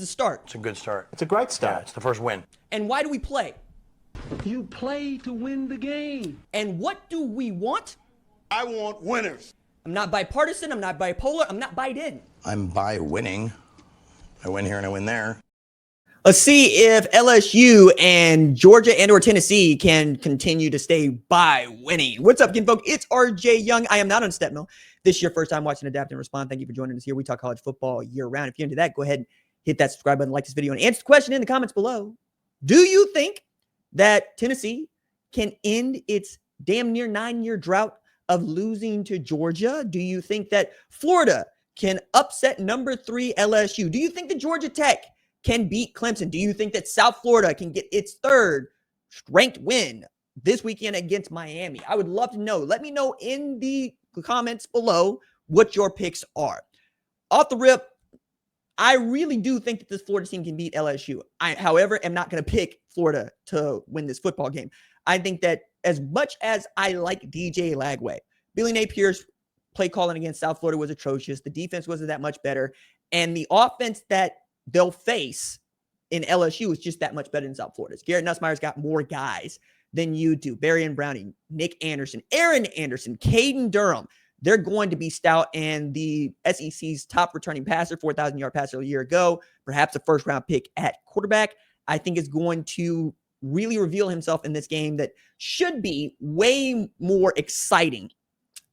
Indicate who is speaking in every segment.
Speaker 1: a start.
Speaker 2: It's a good start.
Speaker 3: It's a great start.
Speaker 2: Yeah, it's the first win.
Speaker 1: And why do we play?
Speaker 4: You play to win the game.
Speaker 1: And what do we want?
Speaker 4: I want winners.
Speaker 1: I'm not bipartisan. I'm not bipolar. I'm not Biden.
Speaker 2: I'm by winning. I win here and I win there.
Speaker 1: Let's see if LSU and Georgia and or Tennessee can continue to stay by winning. What's up, kinfolk? It's RJ Young. I am not on Step Mill. This is your first time watching Adapt and Respond. Thank you for joining us here. We talk college football year round. If you're into that, go ahead and hit that subscribe button, like this video, and answer the question in the comments below. Do you think that Tennessee can end its damn near 9-year drought of losing to Georgia? Do you think that Florida can upset number 3 LSU? Do you think that Georgia Tech can beat Clemson? Do you think that South Florida can get its 3rd ranked win this weekend against Miami? I would love to know. Let me know in the comments below what your picks are. Off the rip, I really do think that this Florida team can beat LSU. However, am not going to pick Florida to win this football game. I think that as much as I like DJ Lagway, Billy Napier's play calling against South Florida was atrocious. The defense wasn't that much better. And the offense that they'll face in LSU is just that much better than South Florida's. Garrett Nussmeier's got more guys than you do. Barry and Browning, Nick Anderson, Aaron Anderson, Caden Durham. They're going to be stout, and the SEC's top returning passer, 4,000-yard passer a year ago, perhaps a first-round pick at quarterback, I think is going to really reveal himself in this game that should be way more exciting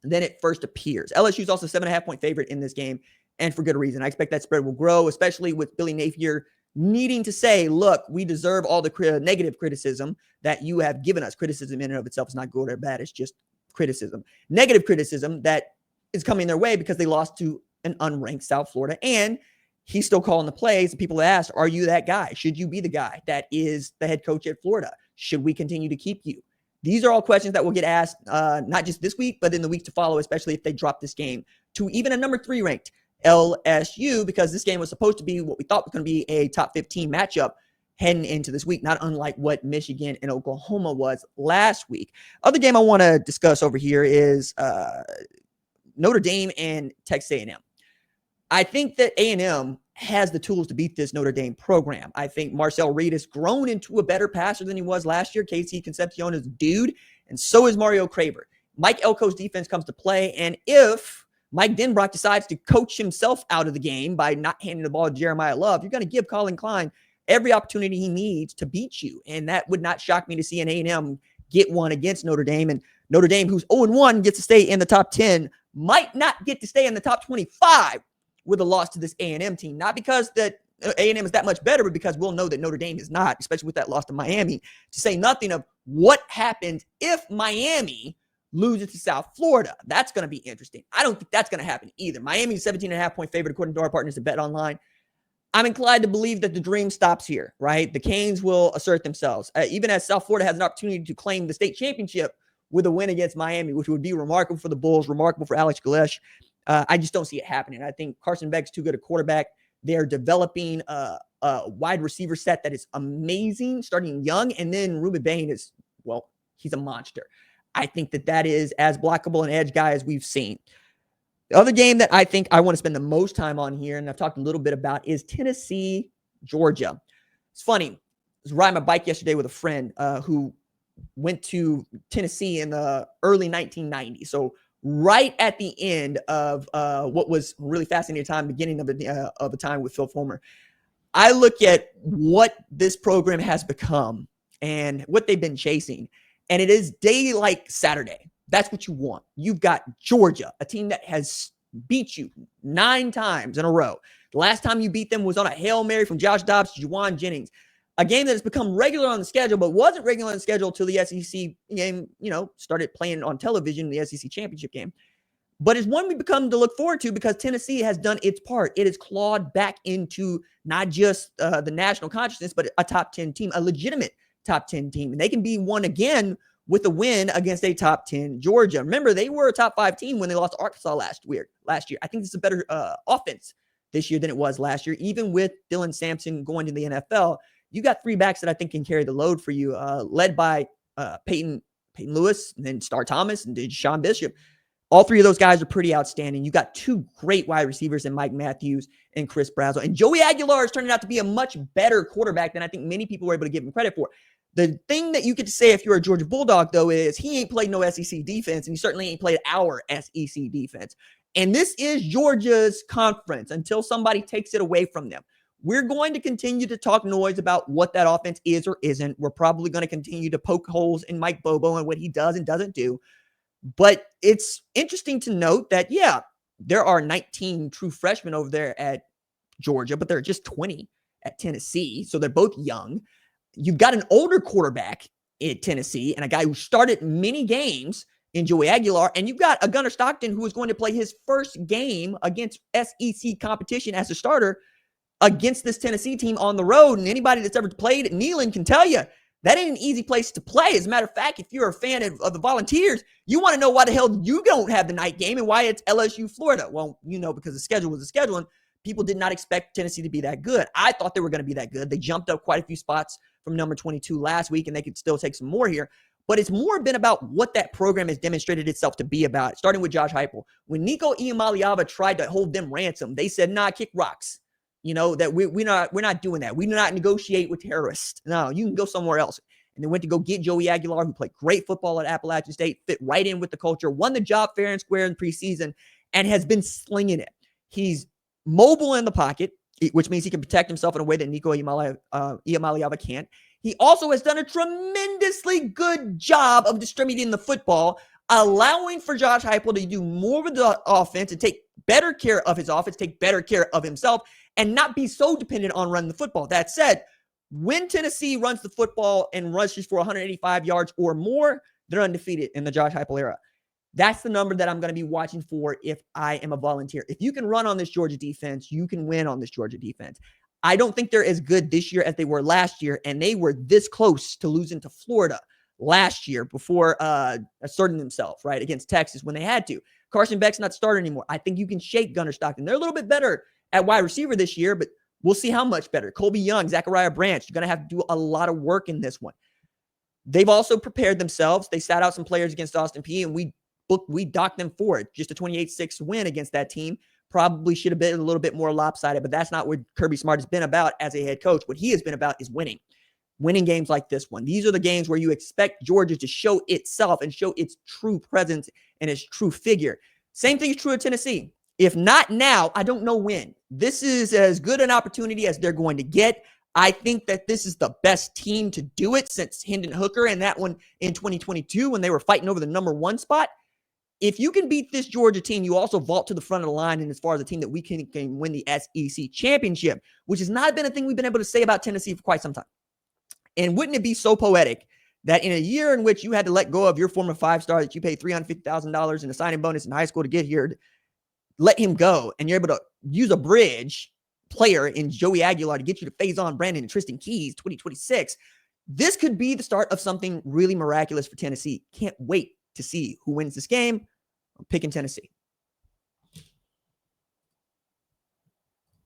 Speaker 1: than it first appears. LSU's also 7.5-point favorite in this game, and for good reason. I expect that spread will grow, especially with Billy Napier needing to say, look, we deserve all the negative criticism that you have given us. Criticism in and of itself is not good or bad. It's just criticism. Negative criticism that is coming their way because they lost to an unranked South Florida. And he's still calling the plays. People asked, are you that guy? Should you be the guy that is the head coach at Florida? Should we continue to keep you? These are all questions that will get asked, not just this week, but in the weeks to follow, especially if they drop this game to even a number 3 ranked LSU, because this game was supposed to be what we thought was going to be a top 15 matchup heading into this week, not unlike what Michigan and Oklahoma was last week. Other game I want to discuss over here is Notre Dame and Texas A&M. I think that A&M has the tools to beat this Notre Dame program. I think Marcel Reed has grown into a better passer than he was last year. Casey Concepcion is a dude, and so is Mario Craver. Mike Elko's defense comes to play, and if Mike Denbrock decides to coach himself out of the game by not handing the ball to Jeremiah Love, you're going to give Colin Klein every opportunity he needs to beat you, and that would not shock me to see an A&M get one against Notre Dame, and Notre Dame, who's 0-1, gets to stay in the top 10, might not get to stay in the top 25 with a loss to this A&M team. Not because that A&M is that much better, but because we'll know that Notre Dame is not, especially with that loss to Miami, to say nothing of what happens if Miami loses to South Florida. That's going to be interesting. I don't think that's going to happen either. Miami's 17.5-point favorite, according to our partners at Bet Online. I'm inclined to believe that the dream stops here, right? The Canes will assert themselves, even as South Florida has an opportunity to claim the state championship with a win against Miami, which would be remarkable for the Bulls, remarkable for Alex Galesh. I just don't see it happening. I think Carson Beck's too good a quarterback. They're developing a wide receiver set that is amazing, starting young, and then Ruben Bain is, well, he's a monster. I think that is as blockable an edge guy as we've seen. The other game that I think I want to spend the most time on here, and I've talked a little bit about, is Tennessee, Georgia. It's funny. I was riding my bike yesterday with a friend who went to Tennessee in the early 1990s. So right at the end of what was a really fascinating time, beginning of a time with Phil Fulmer. I look at what this program has become and what they've been chasing, and it is day like Saturday. That's what you want. You've got Georgia, a team that has beat you 9 times in a row. The last time you beat them was on a Hail Mary from Josh Dobbs to Juwan Jennings. A game that has become regular on the schedule, but wasn't regular on the schedule till the SEC game, started playing on television, the SEC championship game. But it's one we become to look forward to because Tennessee has done its part. It has clawed back into not just the national consciousness, but a top 10 team, a legitimate top 10 team. And they can be one again with a win against a top 10 Georgia. Remember, they were a top 5 team when they lost to Arkansas last year. I think this is a better offense this year than it was last year, even with Dylan Sampson going to the NFL. You got 3 backs that I think can carry the load for you, led by Peyton Lewis, and then Star Thomas, and then Sean Bishop. All three of those guys are pretty outstanding. You got two great wide receivers in Mike Matthews and Chris Brazzell. And Joey Aguilar is turning out to be a much better quarterback than I think many people were able to give him credit for. The thing that you get to say if you're a Georgia Bulldog, though, is he ain't played no SEC defense, and he certainly ain't played our SEC defense. And this is Georgia's conference until somebody takes it away from them. We're going to continue to talk noise about what that offense is or isn't. We're probably going to continue to poke holes in Mike Bobo and what he does and doesn't do. But it's interesting to note that, yeah, there are 19 true freshmen over there at Georgia, but there are just 20 at Tennessee. So they're both young. You've got an older quarterback at Tennessee and a guy who started many games in Joey Aguilar. And you've got a Gunnar Stockton who is going to play his first game against SEC competition as a starter against this Tennessee team on the road. And anybody that's ever played at Neyland can tell you that ain't an easy place to play. As a matter of fact, if you're a fan of the Volunteers, you want to know why the hell you don't have the night game and why it's LSU, Florida. Well, because the schedule was the schedule, and people did not expect Tennessee to be that good. I thought they were going to be that good. They jumped up quite a few spots from number 22 last week, and they could still take some more here. But it's more been about what that program has demonstrated itself to be about, starting with Josh Heupel. When Nico Iamaleava tried to hold them ransom, they said, nah, kick rocks. That we're not doing that. We do not negotiate with terrorists. No, you can go somewhere else. And they went to go get Joey Aguilar, who played great football at Appalachian State, fit right in with the culture, won the job fair and square in preseason, and has been slinging it. He's mobile in the pocket, which means he can protect himself in a way that Nico Iamaleava can't. He also has done a tremendously good job of distributing the football, allowing for Josh Heupel to do more with the offense and take better care of his offense, take better care of himself, and not be so dependent on running the football. That said, when Tennessee runs the football and rushes for 185 yards or more, they're undefeated in the Josh Heupel era. That's the number that I'm going to be watching for if I am a Volunteer. If you can run on this Georgia defense, you can win on this Georgia defense. I don't think they're as good this year as they were last year, and they were this close to losing to Florida last year before asserting themselves, right, against Texas when they had to. Carson Beck's not starting anymore. I think you can shake Gunnar Stockton. They're a little bit better at wide receiver this year, but we'll see how much better. Colby Young, Zachariah Branch, you're going to have to do a lot of work in this one. They've also prepared themselves. They sat out some players against Austin Peay, and we docked them for it. Just a 28-6 win against that team. Probably should have been a little bit more lopsided, but that's not what Kirby Smart has been about as a head coach. What he has been about is winning games like this one. These are the games where you expect Georgia to show itself and show its true presence and its true figure. Same thing is true of Tennessee. If not now, I don't know when. This is as good an opportunity as they're going to get. I think that this is the best team to do it since Hendon Hooker and that one in 2022 when they were fighting over the number 1 spot. If you can beat this Georgia team, you also vault to the front of the line. And as far as a team that we can win the SEC championship, which has not been a thing we've been able to say about Tennessee for quite some time. And wouldn't it be so poetic that in a year in which you had to let go of your former 5-star that you paid $350,000 in a signing bonus in high school to get here, let him go, and you're able to use a bridge player in Joey Aguilar to get you to Faison Brandon and Tristan Keys 2026. This could be the start of something really miraculous for Tennessee. Can't wait to see who wins this game. I'm picking Tennessee.